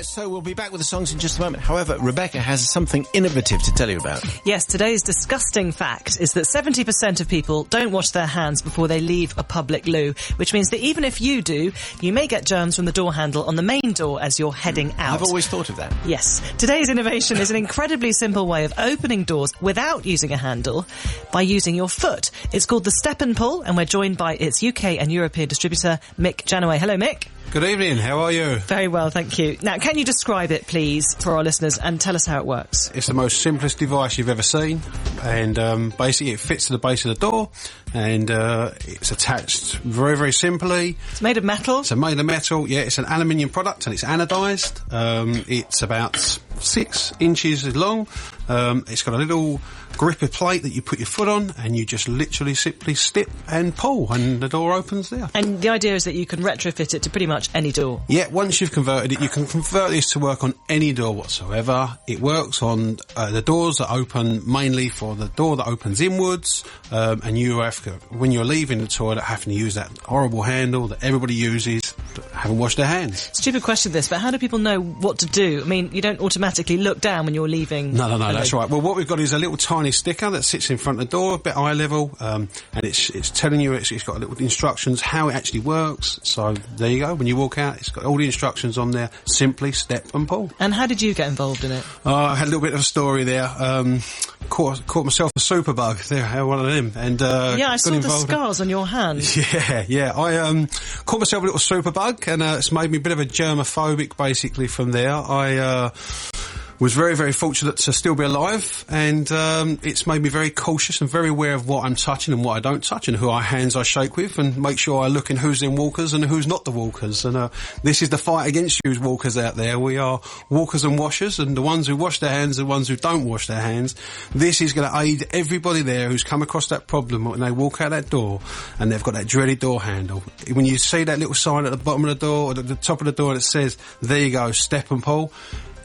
So we'll be back with the songs in just a moment. However, Rebecca has something innovative to tell you about. Yes, today's disgusting fact is that 70% of people don't wash their hands before they leave a public loo, which means that even if you do, you may get germs from the door handle on the main door as you're heading out. I've always thought of that. Yes. Today's innovation is an incredibly simple way of opening doors without using a handle by using your foot. It's called the StepNpull, and we're joined by its UK and European distributor, Mick Janaway. Hello, Mick. Good evening, how are you? Very well, thank you. Now, can you describe it, please, for our listeners, and tell us how it works? It's the most simplest device you've ever seen, and basically it fits to the base of the door, and it's attached very, very simply. It's made of metal? It's made of metal, yeah, it's an aluminium product, and it's anodised. It's about 6 inches long. It's got a little gripper plate that you put your foot on, and you just literally simply step and pull, and the door opens there. And the idea is that you can retrofit it to pretty much any door. Yeah, once you've converted it, you can convert this to work on any door whatsoever. It works on the doors that open mainly for the door that opens inwards, and you have to, when you're leaving the toilet, having to use that horrible handle that everybody uses, haven't washed their hands. Stupid question this, but how do people know what to do? I mean, you don't automatically look down when you're leaving. No, that's right. Well, what we've got is a little tiny sticker that sits in front of the door, a bit eye level, and it's telling you, it's got little instructions how it actually works. So there you go. When you walk out, it's got all the instructions on there. Simply step and pull. And how did you get involved in it? I had a little bit of a story there. Caught myself a superbug. There, one of them. And yeah, I saw the scars on your hand. Yeah. I caught myself a little superbug, and it's made me a bit of a germophobic. Basically, from there, I was very, very fortunate to still be alive, and it's made me very cautious and very aware of what I'm touching and what I don't touch, and who hands I shake with, and make sure I look in who's in walkers and who's not the walkers. And this is the fight against you walkers out there. We are walkers and washers, and the ones who wash their hands are the ones who don't wash their hands. This is going to aid everybody there who's come across that problem when they walk out that door and they've got that dreaded door handle. When you see that little sign at the bottom of the door, or at the top of the door that says, there you go, step and pull,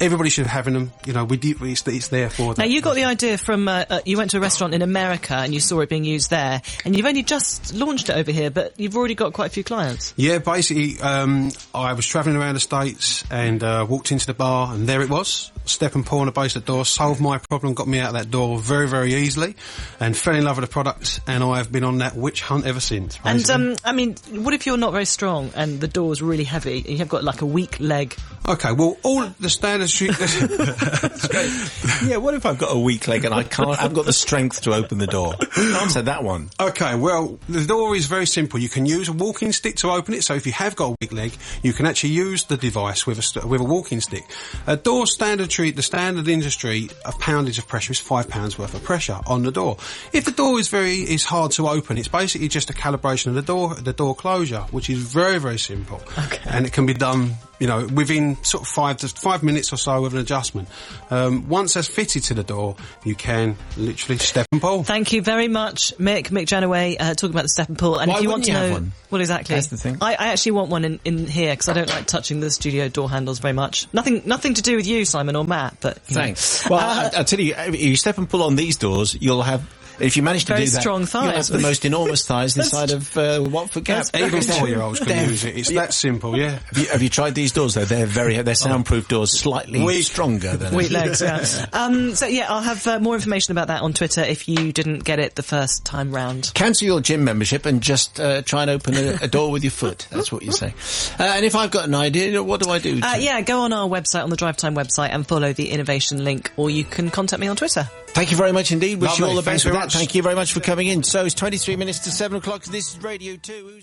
everybody should have them. You know, it's there for them. Now, you got the idea from, you went to a restaurant in America and you saw it being used there, and you've only just launched it over here, but you've already got quite a few clients. Yeah, basically, I was travelling around the States and walked into the bar, and there it was. Step and pull on the base of the door, solved my problem, got me out of that door very, very easily, and fell in love with the product, and I've been on that witch hunt ever since. Basically. And, I mean, what if you're not very strong and the door's really heavy and you've got like a weak leg? Okay, well, all the standard... Yeah, what if I've got a weak leg and I haven't got the strength to open the door? Answer that one. Okay, well, the door is very simple. You can use a walking stick to open it, so if you have got a weak leg, you can actually use the device with a walking stick. A door the standard industry of poundage of pressure is £5 worth of pressure on the door. If the door is hard to open, it's basically just a calibration of the door closure, which is very, very simple. Okay. And it can be done, you know, within sort of 5 minutes or so with an adjustment. Once that's fitted to the door, you can literally step and pull. Thank you very much, Mick Janaway, talking about the step and pull. And why if you want to know, one? Well, exactly. That's the thing. I actually want one in here because I don't like touching the studio door handles very much. Nothing to do with you, Simon or Matt, but thanks. Well, I'll tell you, if you step and pull on these doors, you'll have. If you manage to very do that, strong thighs. you'll have the most enormous thighs inside of Watford Gap. Even 4-year-olds can use it. It's that simple, yeah. Have you tried these doors though? They're soundproof doors, slightly stronger than weak legs. Yeah. So yeah, I'll have more information about that on Twitter if you didn't get it the first time round. Cancel your gym membership and just try and open a door with your foot. That's what you say. And if I've got an idea, what do I do? Yeah, go on our website, on the Drive Time website, and follow the innovation link, or you can contact me on Twitter. Thank you very much indeed. Wish you all the best with that. Much. Thank you very much for coming in. So it's 23 minutes to 7 o'clock. This is Radio 2.